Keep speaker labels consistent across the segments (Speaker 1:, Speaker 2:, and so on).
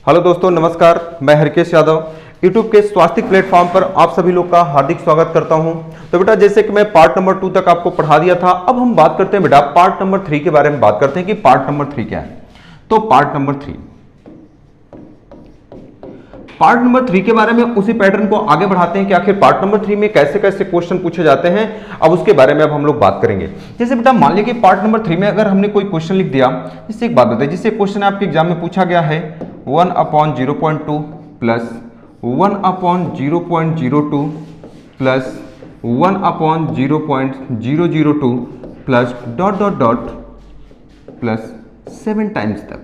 Speaker 1: Hello दोस्तों, नमस्कार। मैं हरकेश यादव यूट्यूब के स्वास्थ्य प्लेटफॉर्म पर आप सभी लोग का हार्दिक स्वागत करता हूं। तो बेटा, जैसे कि मैं पार्ट नंबर 2 तक आपको पढ़ा दिया था, अब हम बात करते हैं बेटा पार्ट नंबर 3 के बारे में। बात करते हैं कि पार्ट नंबर 3 क्या है। तो पार्ट नंबर 3 के बारे में उसी पैटर्न को आगे बढ़ाते हैं कि आखिर पार्ट नंबर 3 में कैसे कैसे क्वेश्चन पूछे जाते हैं। अब उसके बारे में अब हम लोग बात करेंगे। जैसे बेटा मान लीजिए कि पार्ट नंबर 3 में अगर हमने कोई क्वेश्चन लिख दिया, जिससे एक बात बताइए, जिससे क्वेश्चन आपके एग्जाम में पूछा गया है 1/0.2 plus 1/0.02 plus 1/0.002 plus dot dot dot plus 7 times तक।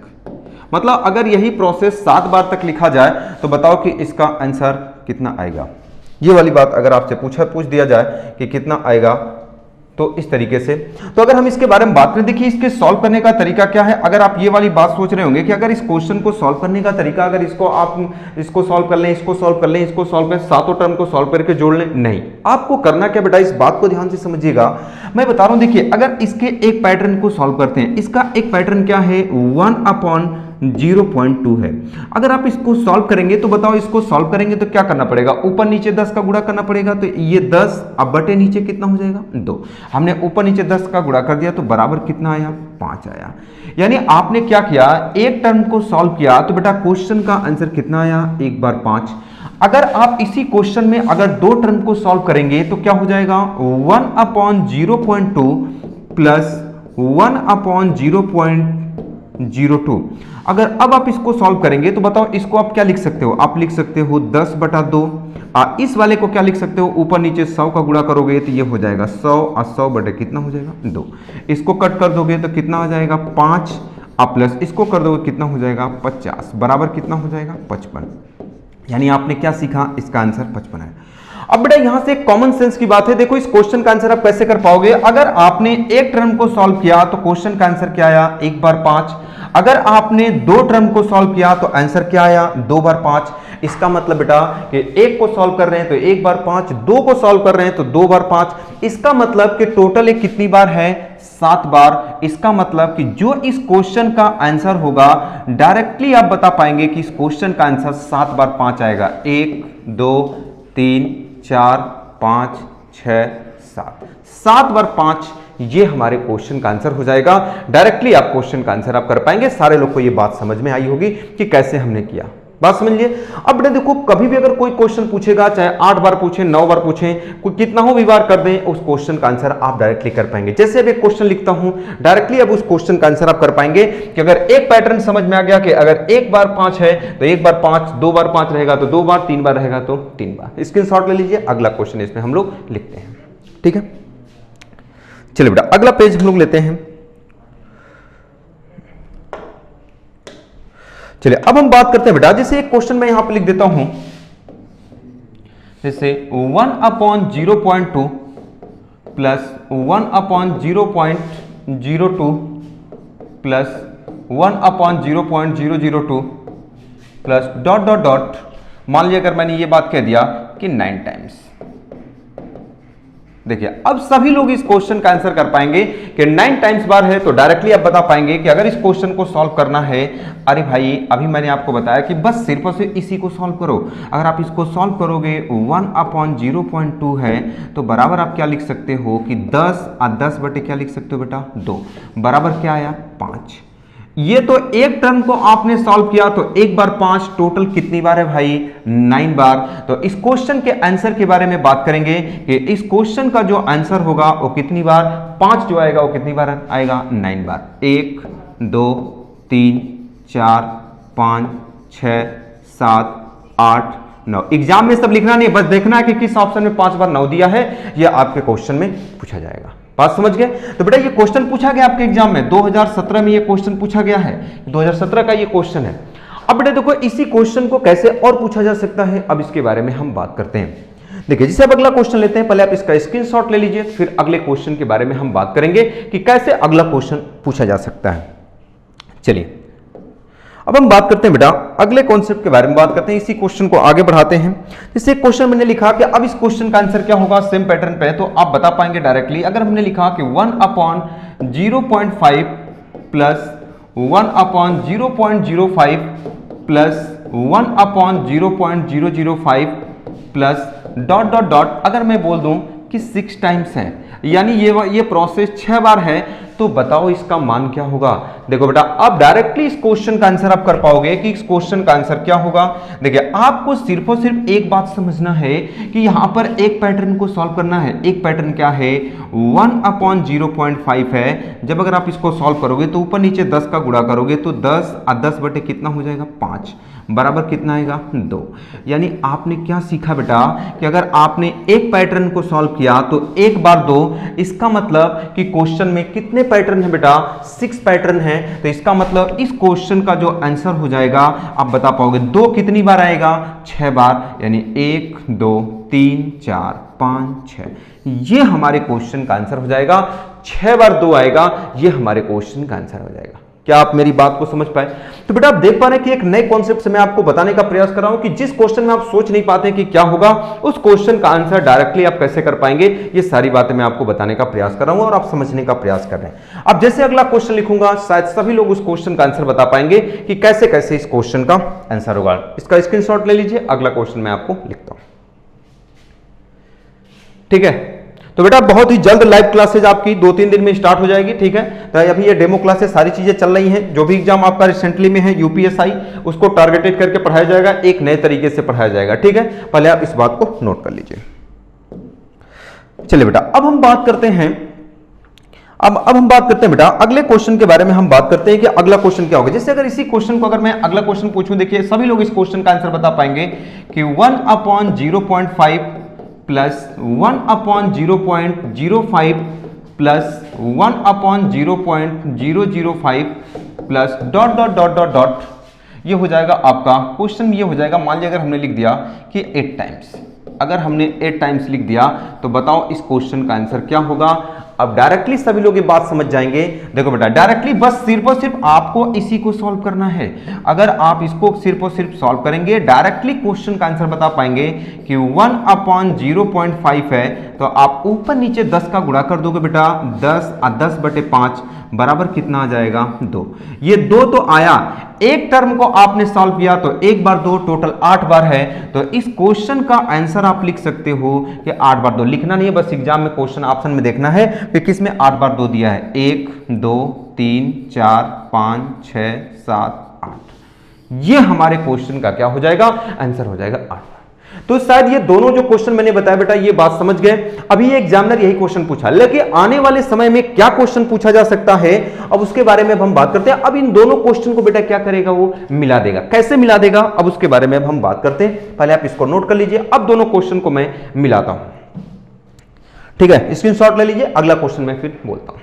Speaker 1: मतलब अगर यही प्रोसेस 7 बार तक लिखा जाए तो बताओ कि इसका आंसर कितना आएगा। ये वाली बात अगर आपसे पूछ दिया जाए कि कितना आएगा, तो इस तरीके से। तो अगर हम इसके बारे में बात करें, देखिए इसके सॉल्व करने का तरीका क्या है। अगर आप ये वाली बात सोच रहे होंगे कि अगर इस क्वेश्चन को सॉल्व करने का तरीका, अगर इसको आप इसको सॉल्व कर लें, इसको सॉल्व कर लें, इसको सॉल्व करें, सातों टर्म को सॉल्व करके जोड़ लें, नहीं। आपको करना क्या बेटा, इस बात को ध्यान से समझिएगा। मैं बता रहा हूं, देखिए अगर इसके एक पैटर्न को सॉल्व करते हैं, इसका एक पैटर्न क्या है 1/0.2 है। अगर आप इसको सॉल्व करेंगे तो बताओ, इसको सॉल्व करेंगे तो क्या करना पड़ेगा, ऊपर नीचे 10 का गुणा करना पड़ेगा। तो ये 10 अब बटे नीचे कितना हो जाएगा 2। हमने ऊपर नीचे 10 का गुणा कर दिया तो बराबर कितना आया 5 आया। यानी आपने क्या किया, एक टर्म को सॉल्व किया तो बेटा क्वेश्चन का आंसर कितना आया 1 बार 5। अगर आप इसी क्वेश्चन में अगर दो टर्म को सॉल्व करेंगे तो क्या हो जाएगा 1/0.2 प्लस 1/0.02। अगर अब आप इसको सॉल्व करेंगे तो बताओ, इसको आप क्या लिख सकते हो, आप लिख सकते हो 10/2। इस वाले को क्या लिख सकते हो, ऊपर नीचे 100 का गुणा करोगे तो ये हो जाएगा 100 और 100 बटे कितना हो जाएगा 2। इसको कट कर दोगे तो कितना हो जाएगा 5 प्लस इसको कर दोगे कितना हो जाएगा 50 बराबर कितना हो जाएगा 55। यानी आपने क्या सीखा, इसका आंसर 55 है। अब बेटा यहां से कॉमन सेंस की बात है। देखो इस क्वेश्चन का आंसर आप कैसे कर पाओगे, अगर आपने एक टर्म को सॉल्व किया तो क्वेश्चन का आंसर क्या आया 1 बार 5। अगर आपने दो टर्म को सॉल्व किया तो आंसर क्या आया 2 बार 5। इसका मतलब बेटा कि एक को सॉल्व कर रहे हैं तो 1 बार 5, दो को सॉल्व कर रहे हैं तो 2 बार 5। इसका मतलब कि टोटल एक कितनी बार है 7 बार। इसका मतलब कि जो इस क्वेश्चन का आंसर होगा, डायरेक्टली आप बता पाएंगे कि इस क्वेश्चन का आंसर 7 बार 5 आएगा। 1 2 3 4 5 6 7 7 बार 5 ये हमारे क्वेश्चन का आंसर हो जाएगा। डायरेक्टली आप क्वेश्चन का आंसर आप कर पाएंगे। सारे लोग को ये बात समझ में आई होगी कि कैसे हमने किया। बात समझ लिए। अब बेटा देखो, कभी भी अगर कोई क्वेश्चन पूछेगा, चाहे 8 बार पूछे 9 बार पूछे, कोई कितना हो भी बार कर दें, उस क्वेश्चन का आंसर आप डायरेक्टली कर पाएंगे। जैसे अब एक क्वेश्चन लिखता हूं, डायरेक्टली अब उस क्वेश्चन का आंसर आप कर पाएंगे कि अगर एक पैटर्न समझ में आ गया कि अगर 1 बार 5 है तो 1 बार 5, 2 बार 5 रहेगा तो 2 बार, 3 बार रहेगा तो 3 बार। स्क्रीनशॉट ले लीजिए, अगला क्वेश्चन इसमें हम लोग लिखते हैं। ठीक है, चलिए बेटा अगला पेज हम लोग लेते हैं। चलिए अब हम बात करते हैं बेटा, जैसे एक क्वेश्चन मैं यहां पे लिख देता हूं, जैसे 1/0.2 plus 1/0.02 plus 1/0.002 plus dot dot dot. मान लीजिए अगर मैंने ये बात कह दिया कि 9 टाइम्स। देखिए अब सभी लोग इस क्वेश्चन का आंसर कर पाएंगे कि 9 टाइम्स बार है, तो डायरेक्टली आप बता पाएंगे कि अगर इस क्वेश्चन को सॉल्व करना है, अरे भाई अभी मैंने आपको बताया कि बस सिर्फ और सिर्फ इसी को सॉल्व करो। अगर आप इसको सॉल्व करोगे 1/0.2 है तो बराबर आप क्या लिख सकते हो कि 10 और 10 बटे क्या लिख सकते हो बेटा 2 बराबर क्या आया 5। ये तो एक टर्म को आपने सॉल्व किया तो 1 बार 5, टोटल कितनी बार है भाई 9 बार। तो इस क्वेश्चन के आंसर के बारे में बात करेंगे कि इस क्वेश्चन का जो आंसर होगा वो कितनी बार, 5 जो आएगा वो कितनी बार आएगा 9 बार। 1 2 3 4 5 6 7 8 9। एग्जाम में सब लिखना नहीं, बस देखना है कि किस ऑप्शन में 5 बार 9 दिया है, यह आपके क्वेश्चन में पूछा जाएगा। बात समझ गए। तो बेटा ये क्वेश्चन पूछा गया आपके एग्जाम में 2017 में, ये क्वेश्चन पूछा गया है, 2017 का ये क्वेश्चन है। अब बेटा देखो इसी क्वेश्चन को कैसे और पूछा जा सकता है, अब इसके बारे में हम बात करते हैं। देखिए जैसे अब अगला क्वेश्चन लेते हैं, पहले आप इसका स्क्रीनशॉट ले लीजिए, फिर अगले क्वेश्चन के बारे में हम बात करेंगे कि कैसे अगला क्वेश्चन पूछा जा सकता है। चलिए अब हम बात करते हैं बेटा अगले कॉन्सेप्ट के बारे में बात करते हैं, इसी क्वेश्चन को आगे बढ़ाते हैं। जैसे क्वेश्चन मैंने लिखा कि अब इस क्वेश्चन का आंसर क्या होगा, सेम पैटर्न पे, तो आप बता पाएंगे डायरेक्टली। अगर हमने लिखा कि 1/0.5 plus 1/0.05 plus 1/0.005 plus dot dot dot, अगर मैं बोल दूं कि 6 टाइम्स है, यानी ये प्रोसेस 6 बार है, तो बताओ इसका मान क्या होगा। देखो बेटा, अब डायरेक्टली इस क्वेश्चन का आंसर आप कर पाओगे कि इस क्वेश्चन का आंसर क्या होगा। देखिए, आपको सिर्फ और सिर्फ एक बात समझना है कि यहां पर एक पैटर्न को सॉल्व करना है। एक पैटर्न क्या है, 1/0.5 है। जब अगर आप इसको सॉल्व करोगे तो ऊपर नीचे 10 का गुणा करोगे तो 10 और 10 बटे कितना हो जाएगा, 5 बराबर कितना आएगा, 2। यानी आपने क्या सीखा बेटा कि अगर आपने एक पैटर्न को सॉल्व किया तो एक बार 2, इसका मतलब कि क्वेश्चन में कितने पैटर्न है बेटा, 6 पैटर्न है। तो इसका मतलब इस क्वेश्चन का जो आंसर हो जाएगा आप बता पाओगे 2 कितनी बार आएगा, 6 बार। यानी 1 2 3 4 5 6, ये हमारे क्वेश्चन का आंसर हो जाएगा। 6 बार 2 आएगा, ये हमारे क्वेश्चन का आंसर हो जाएगा। क्या आप मेरी बात को समझ पाए? तो बेटा आप देख पा रहे हैं कि एक नए कॉन्सेप्ट से मैं आपको बताने का प्रयास कर रहा हूं कि जिस क्वेश्चन में आप सोच नहीं पाते कि क्या होगा, उस क्वेश्चन का आंसर डायरेक्टली आप कैसे कर पाएंगे, ये सारी बातें मैं आपको बताने का प्रयास कर रहा हूं और आप समझने का प्रयास कर रहे हैं। अब जैसे अगला क्वेश्चन लिखूंगा, शायद सभी लोग उस क्वेश्चन का आंसर बता पाएंगे कि कैसे कैसे इस क्वेश्चन का आंसर होगा। इसका स्क्रीनशॉट ले लीजिए, अगला क्वेश्चन मैं आपको लिखता हूं। ठीक है, तो बेटा बहुत ही जल्द लाइव क्लासेज आपकी 2-3 दिन में स्टार्ट हो जाएगी। ठीक है, तो अभी ये डेमो क्लासेस सारी चीजें चल रही हैं। जो भी एग्जाम आपका रिसेंटली में है यूपीएसआई, उसको टारगेटेड करके पढ़ाया जाएगा, एक नए तरीके से पढ़ाया जाएगा। ठीक है, पहले आप इस बात को नोट कर लीजिए। चलिए बेटा, अब हम बात करते हैं बेटा अगले क्वेश्चन के बारे में। हम बात करते हैं कि अगला क्वेश्चन क्या होगा। जैसे अगर इसी क्वेश्चन को अगर मैं अगला क्वेश्चन पूछूं, देखिए सभी लोग इस क्वेश्चन का आंसर बता पाएंगे कि 1/0.5 plus 1/0.05 plus 1/0.005 plus dot dot dot dot dot, ये हो जाएगा आपका क्वेश्चन। ये हो जाएगा, मान लीजिए अगर हमने लिख दिया कि 8 टाइम्स, अगर हमने 8 टाइम्स लिख दिया तो बताओ इस क्वेश्चन का आंसर क्या होगा। अब डायरेक्टली सभी लोग ये बात समझ जाएंगे। देखो बेटा, डायरेक्टली बस सिर्फ और सिर्फ आपको इसी को सॉल्व करना है। अगर आप इसको सिर्फ और सिर्फ सॉल्व करेंगे, डायरेक्टली क्वेश्चन का आंसर बता पाएंगे कि 1/0.5 है, तो आप ऊपर नीचे 10 का गुणा कर दोगे बेटा, 10 और 10 बटे 5 बराबर कितना आ जाएगा, 2। ये 2 तो आया, एक टर्म को आपने सॉल्व किया तो 1 बार 2, टोटल 8 बार है। तो इस क्वेश्चन का आंसर आप लिख सकते हो कि 8 बार 2। लिखना नहीं है, बस एग्जाम में क्वेश्चन ऑप्शन में देखना है कि किसमें 8 बार 2 दिया है। 1 2 3 4 5 6 7 8, ये हमारे क्वेश्चन का क्या हो जाएगा, आंसर हो जाएगा 8 बार। तो शायद ये दोनों जो क्वेश्चन मैंने बताया बेटा, ये बात समझ गए। अभी ये एग्जामिनर यही क्वेश्चन पूछा, लेकिन आने वाले समय में क्या क्वेश्चन पूछा जा सकता है, अब उसके बारे में अब हम बात करते हैं। अब इन दोनों क्वेश्चन को बेटा क्या करेगा, वो मिला देगा। कैसे मिला देगा, अब उसके बारे में अब हम बात करते हैं। पहले आप इसको नोट कर लीजिए। अब दोनों क्वेश्चन को मैं मिलाता हूं। ठीक है, स्क्रीनशॉट ले लीजिए, अगला क्वेश्चन मैं फिर बोलता हूं।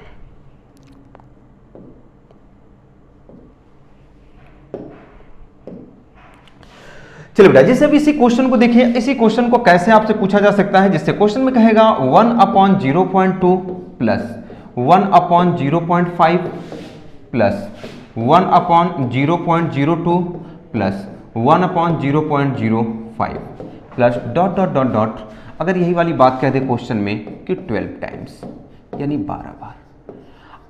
Speaker 1: चलिए बेटा, जैसे अभी इसी क्वेश्चन को देखिए, इसी क्वेश्चन को कैसे आपसे पूछा जा सकता है, जिससे क्वेश्चन में कहेगा 1/0.2 plus 1/0.5 plus 1/0.02 plus 1/0.05 plus dot dot dot dot. अगर यही वाली बात कह दे क्वेश्चन में कि 12 टाइम्स, यानी 12 बार।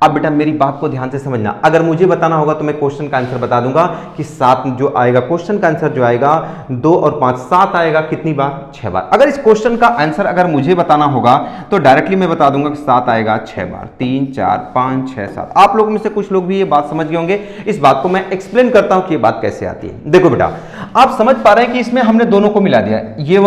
Speaker 1: अब बेटा मेरी बात को ध्यान से समझना, अगर मुझे बताना होगा तो मैं क्वेश्चन का आंसर बता दूंगा कि 7 जो आएगा, क्वेश्चन का आंसर जो आएगा 2 और 5 7 आएगा, कितनी बार, 6 बार। अगर इस क्वेश्चन का आंसर अगर मुझे बताना होगा तो डायरेक्टली मैं बता दूंगा कि 7 आएगा 6 बार, 3 4 5 6 7। आप लोगों में से कुछ लोग भी ये बात समझ गए होंगे। इस बात को मैं एक्सप्लेन करता हूं कि ये बात कैसे आती है। देखो बेटा, आप समझ पा रहे हैं कि इसमें हमने दोनों को मिला दिया, ये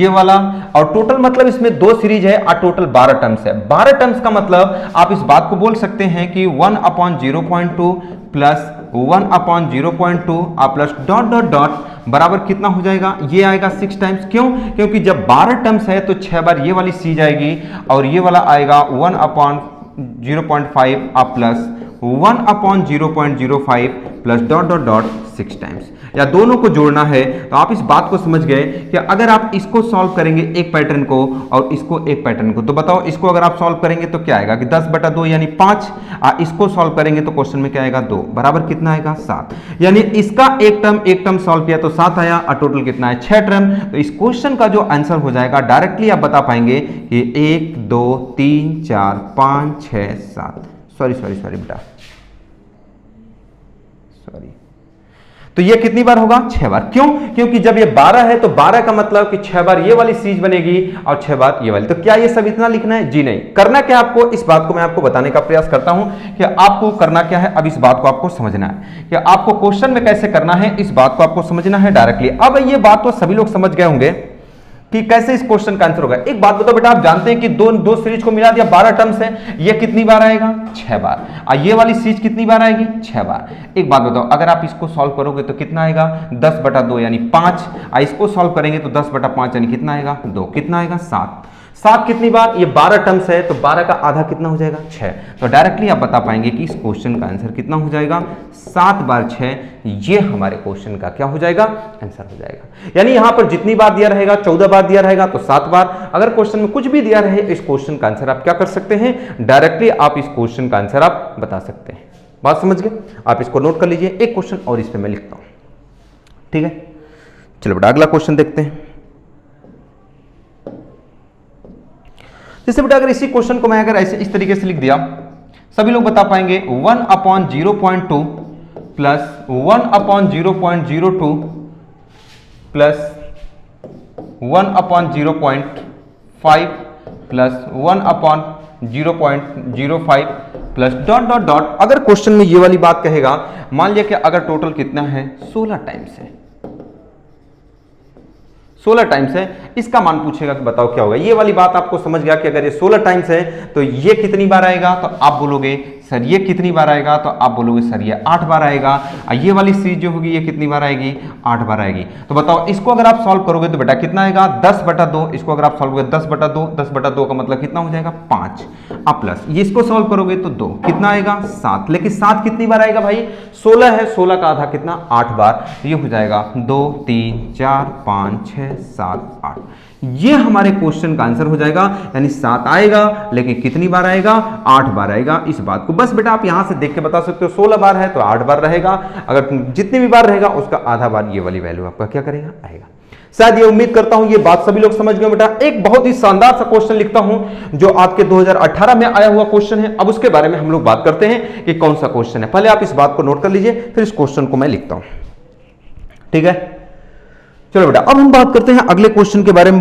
Speaker 1: वाला और टोटल मतलब इसमें 2 सीरीज है और टोटल 12 टर्म्स है। 12 टर्म्स का मतलब आप इस बात को बोल सकते हैं कि 1/0.2 plus 1/0.2 plus dot dot dot बराबर कितना हो जाएगा, ये आएगा 6 टाइम्स। क्यों? क्योंकि जब 12 टर्म्स है तो 6 बार ये वाली सीरीज आएगी और ये वाला आएगा 1/0.5 plus 1/0.05 plus dot dot dot 6 times. या दोनों को जोड़ना है तो आप इस बात को समझ गए कि अगर आप इसको सॉल्व करेंगे एक पैटर्न को और इसको एक पैटर्न को, तो बताओ इसको अगर आप सॉल्व करेंगे तो क्या आएगा कि 10/2 यानी 5। इसको सॉल्व करेंगे तो क्वेश्चन में क्या आएगा, 2 बराबर कितना आएगा, 7। यानी इसका एक टर्म सॉल्व किया तो 7 आया और टोटल कितना है, 6 टर्म। तो इस क्वेश्चन का जो आंसर हो जाएगा डायरेक्टली आप बता पाएंगे कि 1 2 3 4 5 6 7। सॉरी बेटा, सॉरी। तो ये कितनी बार होगा? 6 बार। क्यों? क्योंकि जब ये 12 है तो 12 का मतलब कि 6 बार ये वाली सीरीज बनेगी और 6 बार ये वाली। तो क्या ये सब इतना लिखना है? जी नहीं। करना क्या आपको, इस बात को मैं आपको बताने का प्रयास करता हूं कि आपको करना क्या है। अब इस बात को आपको समझना है कि आपको क्वेश्चन में कैसे करना है, इस बात को आपको समझना है डायरेक्टली। अब ये बात तो सभी लोग समझ गए होंगे कि कैसे इस क्वेश्चन का आंसर होगा। एक बात बताओ बेटा, आप जानते हैं कि दो सीरीज को मिला दिया, 12 टर्म्स है, ये कितनी बार आएगा? 6 बार। और ये वाली सीरीज कितनी बार आएगी? 6 बार। एक बात बताओ, अगर आप इसको सॉल्व करोगे तो कितना आएगा? 10/2 यानी 5। और इसको सॉल्व करेंगे तो 10/5 यानी कितना आएगा? 2। कितना आएगा? 7। 7 कितनी बार? ये 12 टर्म्स है तो 12 का आधा कितना हो जाएगा? 6। तो डायरेक्टली आप बता पाएंगे कि इस क्वेश्चन का आंसर कितना हो जाएगा? 7 बार 6। ये हमारे क्वेश्चन का क्या हो जाएगा? आंसर हो जाएगा। यानी यहां पर जितनी बार दिया रहेगा, 14 बार दिया रहेगा तो 7 बार। अगर क्वेश्चन में कुछ भी दिया रहे, इस क्वेश्चन का आंसर आप क्या कर सकते हैं? डायरेक्टली आप इस क्वेश्चन का आंसर आप बता सकते हैं। बात समझ गए? आप इसको नोट कर लीजिए। एक क्वेश्चन और इस पे मैं लिखता हूं, ठीक है? चलो बेटा अगला क्वेश्चन देखते हैं। जैसे बेटा अगर इसी क्वेश्चन को मैं अगर ऐसे इस तरीके से लिख दिया, सभी लोग बता पाएंगे 1/0.2 plus 1/0.02 plus 1/0.5 plus 1/0.05 plus dot dot dot. अगर क्वेश्चन में ये वाली बात कहेगा, मान लिया कि अगर टोटल कितना है? 16 टाइम्स है, 16 टाइम्स है, इसका मान पूछेगा कि बताओ क्या होगा। ये वाली बात आपको समझ गया कि अगर ये 16 टाइम्स है तो ये कितनी बार आएगा? तो आप बोलोगे सर ये कितनी बार आएगा? तो आप बोलोगे सर ये 8 बार आएगा। ये वाली सीरीज जो होगी ये कितनी बार आएगी? 8 बार आएगी। तो बताओ इसको अगर आप सॉल्व करोगे तो बेटा कितना आएगा? 10/2। इसको अगर आप सॉल्व करोगे 10/2, 10/2 का मतलब कितना हो जाएगा? 5। अब प्लस ये इसको सॉल्व करोगे तो 2, कितना आएगा? 7। लेकिन 7 कितनी बार आएगा भाई? 16 है, 16 का आधा कितना? 8 बार। ये हो जाएगा 2, 3, 4, 5, 6, 7, 8। ये हमारे क्वेश्चन का आंसर हो जाएगा। यानी 7 आएगा, लेकिन कितनी बार आएगा? 8 बार आएगा। इस बात को बस बेटा आप यहां से देख के बता सकते हो। 16 बार है तो 8 बार रहेगा। अगर जितनी भी बार रहेगा उसका आधा बार ये वाली वैल्यू आपका क्या करेगा? आएगा। शायद ये उम्मीद करता हूं ये बात सभी लोग समझ गए बेटा। एक बहुत ही शानदार सा क्वेश्चन लिखता हूं जो आपके 2018 में आया हुआ क्वेश्चन है। अब उसके बारे में हम लोग बात करते हैं कि कौन सा क्वेश्चन है। पहले आप इस बात को नोट कर लीजिए, फिर इस क्वेश्चन को मैं लिखता हूं, ठीक है? चलो बेटा अब हम बात करते हैं अगले क्वेश्चन के बारे में।